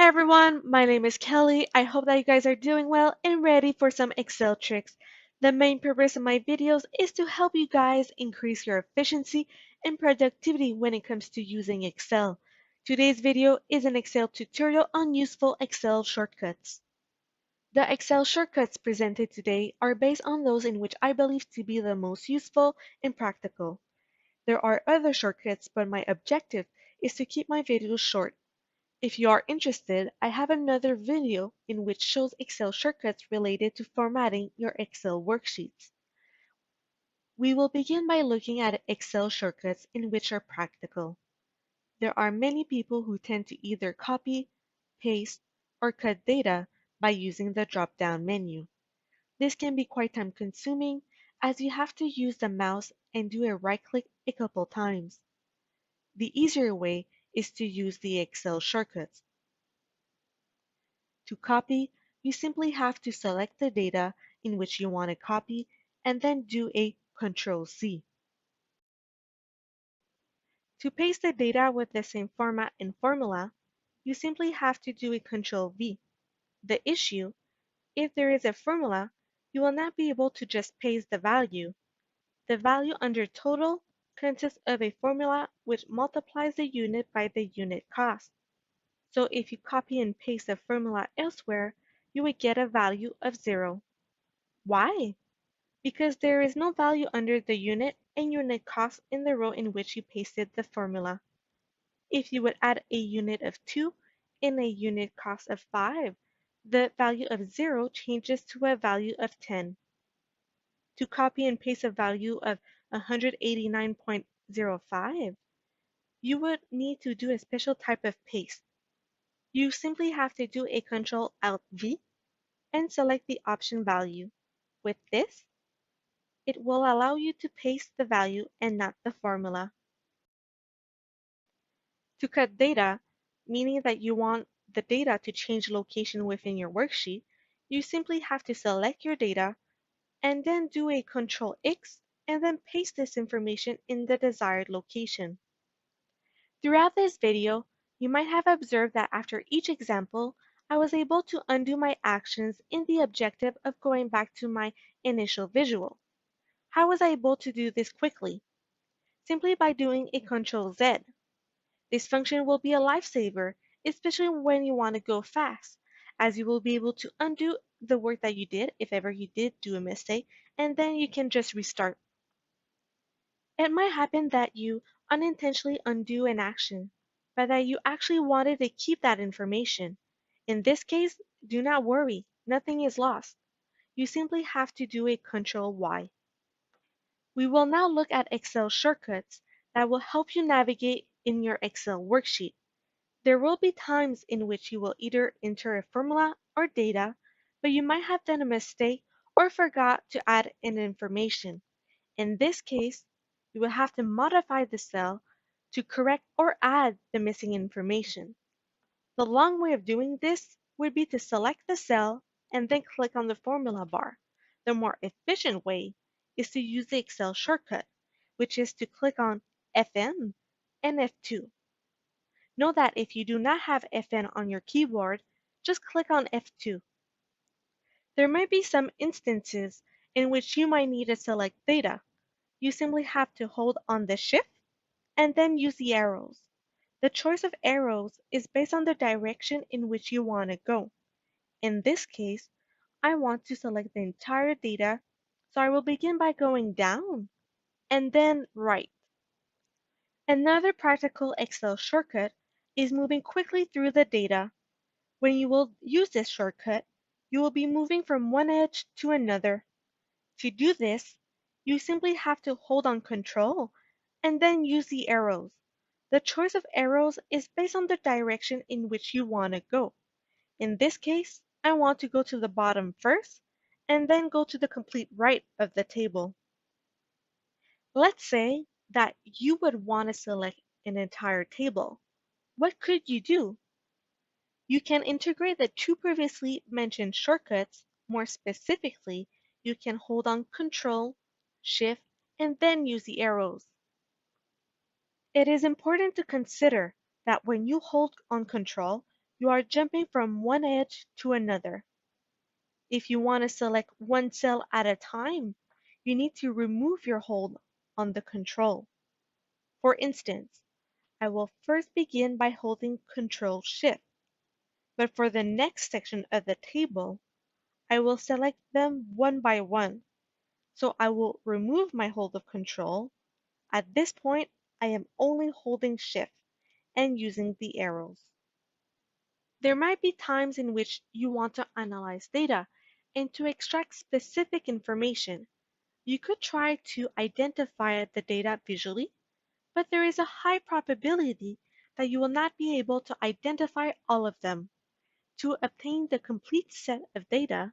everyone, my name is Kelly. I hope that you guys are doing well and ready for some Excel tricks. The main purpose of my videos is to help you guys increase your efficiency and productivity when it comes to using Excel. Today's video is an Excel tutorial on useful Excel shortcuts. The Excel shortcuts presented today are based on those in which I believe to be the most useful and practical. There are other shortcuts, but my objective is to keep my videos short. If you are interested, I have another video in which shows Excel shortcuts related to formatting your Excel worksheets. We will begin by looking at Excel shortcuts in which are practical. There are many people who tend to either copy, paste, or cut data by using the drop-down menu. This can be quite time-consuming as you have to use the mouse and do a right-click a couple times. The easier way is to use the Excel shortcuts. To copy, you simply have to select the data in which you want to copy and then do a Ctrl+C. To paste the data with the same format and formula, you simply have to do a Ctrl+V. The issue, if there is a formula, you will not be able to just paste the value. The value under total consists of a formula which multiplies the unit by the unit cost. So if you copy and paste the formula elsewhere, you would get a value of 0. Why? Because there is no value under the unit and unit cost in the row in which you pasted the formula. If you would add a unit of 2 and a unit cost of 5, the value of 0 changes to a value of 10. To copy and paste a value of 189.05, you would need to do a special type of paste. You simply have to do a Ctrl+Alt+V and select the option value. With this, it will allow you to paste the value and not the formula. To cut data, meaning that you want the data to change location within your worksheet, you simply have to select your data and then do a Ctrl+X and then paste this information in the desired location. Throughout this video, you might have observed that after each example, I was able to undo my actions in the objective of going back to my initial visual. How was I able to do this quickly? Simply by doing a Ctrl+Z. This function will be a lifesaver, especially when you want to go fast, as you will be able to undo the work that you did if ever you did do a mistake, and then you can just restart. It might happen that you unintentionally undo an action, but that you actually wanted to keep that information. In this case, do not worry, nothing is lost. You simply have to do a Ctrl+Y. We will now look at Excel shortcuts that will help you navigate in your Excel worksheet. There will be times in which you will either enter a formula or data, but you might have done a mistake or forgot to add in information. In this case, you will have to modify the cell to correct or add the missing information. The long way of doing this would be to select the cell and then click on the formula bar. The more efficient way is to use the Excel shortcut, which is to click on Fn and F2. Know that if you do not have Fn on your keyboard, just click on F2. There might be some instances in which you might need to select data. You simply have to hold on the Shift and then use the arrows. The choice of arrows is based on the direction in which you want to go. In this case, I want to select the entire data, so I will begin by going down and then right. Another practical Excel shortcut is moving quickly through the data. When you will use this shortcut, you will be moving from one edge to another. To do this, you simply have to hold on Control and then use the arrows. The choice of arrows is based on the direction in which you want to go. In this case, I want to go to the bottom first and then go to the complete right of the table. Let's say that you would want to select an entire table. What could you do? You can integrate the two previously mentioned shortcuts. More specifically, you can hold on Control, Shift, and then use the arrows. It is important to consider that when you hold on Control, You are jumping from one edge to another. If you want to select one cell at a time, you need to remove your hold on the control. For instance, I will first begin by holding Control Shift, but for the next section of the table, I will select them one by one. So I will remove my hold of Control. At this point, I am only holding Shift and using the arrows. There might be times in which you want to analyze data and to extract specific information. You could try to identify the data visually, but there is a high probability that you will not be able to identify all of them. To obtain the complete set of data,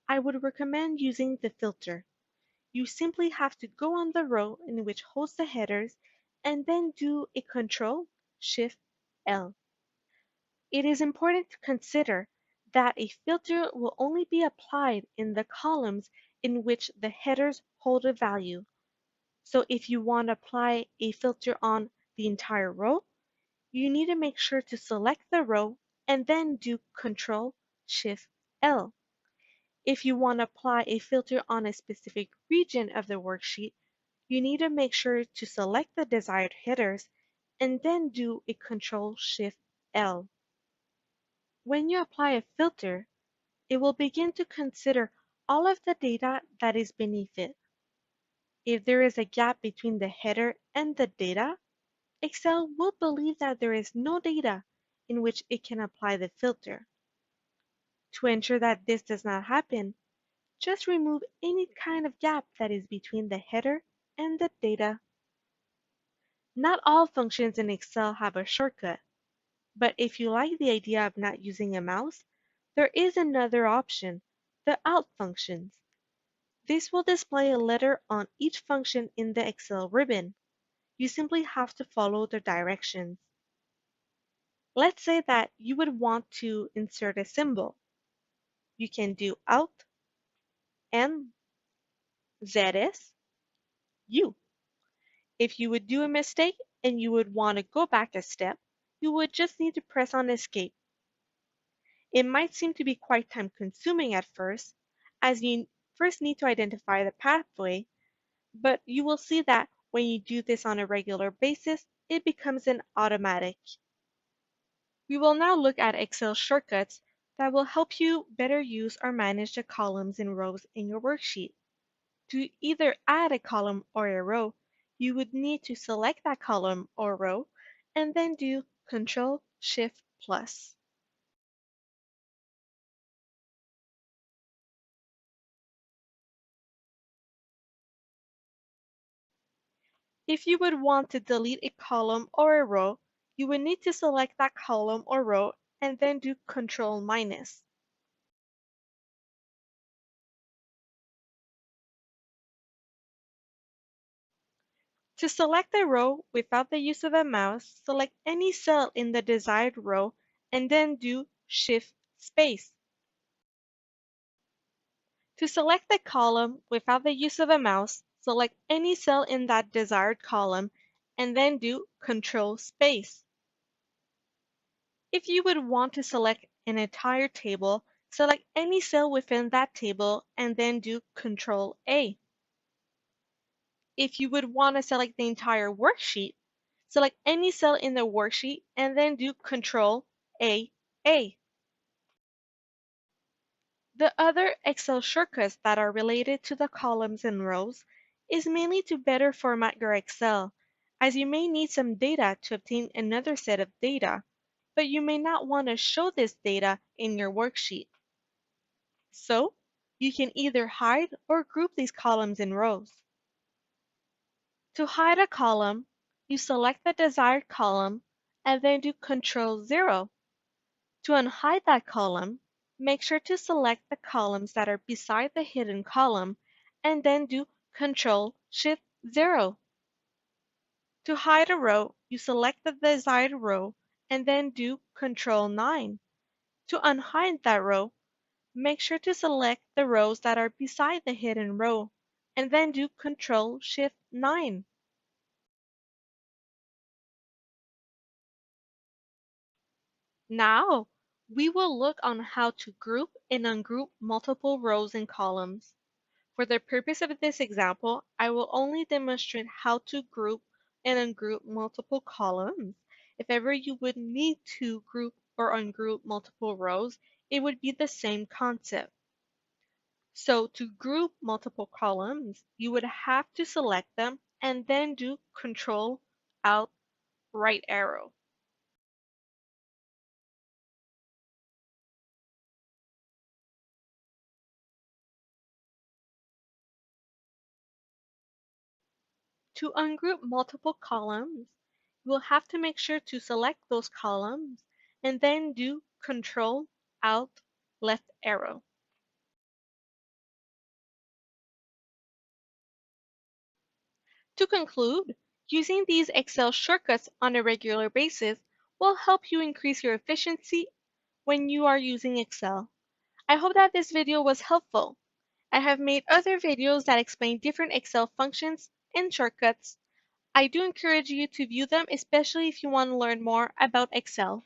I would recommend using the filter. You simply have to go on the row in which holds the headers and then do a Control Shift L. It is important to consider that a filter will only be applied in the columns in which the headers hold a value. So if you want to apply a filter on the entire row, you need to make sure to select the row and then do Control Shift L. If you want to apply a filter on a specific region of the worksheet, you need to make sure to select the desired headers and then do a Control Shift L. When you apply a filter, it will begin to consider all of the data that is beneath it. If there is a gap between the header and the data, Excel will believe that there is no data in which it can apply the filter. To ensure that this does not happen, just remove any kind of gap that is between the header and the data. Not all functions in Excel have a shortcut, but if you like the idea of not using a mouse, there is another option, the Alt functions. This will display a letter on each function in the Excel ribbon. You simply have to follow the directions. Let's say that you would want to insert a symbol. You can do Alt and ZS U. If you would do a mistake and you would want to go back a step, you would just need to press on Escape. It might seem to be quite time consuming at first, as you first need to identify the pathway, but you will see that when you do this on a regular basis, it becomes an automatic. We will now look at Excel shortcuts that will help you better use or manage the columns and rows in your worksheet. To either add a column or a row, you would need to select that column or row and then do Control Shift plus. If you would want to delete a column or a row, you would need to select that column or row and then do Control minus. To select a row without the use of a mouse, select any cell in the desired row and then do Shift space. To select the column without the use of a mouse, select any cell in that desired column and then do Control space. If you would want to select an entire table, select any cell within that table and then do Control A. If you would want to select the entire worksheet, select any cell in the worksheet and then do Control A. The other Excel shortcuts that are related to the columns and rows is mainly to better format your Excel, as you may need some data to obtain another set of data, but you may not want to show this data in your worksheet. So, you can either hide or group these columns and rows. To hide a column, you select the desired column and then do Control 0. To unhide that column, make sure to select the columns that are beside the hidden column and then do Control Shift 0. To hide a row, you select the desired row and then do Control 9. To unhide that row, make sure to select the rows that are beside the hidden row and then do Control Shift 9. Now, We will look on how to group and ungroup multiple rows and columns. For the purpose of this example, I will only demonstrate how to group and ungroup multiple columns. If ever you would need to group or ungroup multiple rows, it would be the same concept. So to group multiple columns, you would have to select them and then do Control Alt right arrow. To ungroup multiple columns, you will have to make sure to select those columns and then do Control Alt left arrow. To conclude, using these Excel shortcuts on a regular basis will help you increase your efficiency when you are using Excel. I hope that this video was helpful. I have made other videos that explain different Excel functions and shortcuts. I do encourage you to view them, especially if you want to learn more about Excel.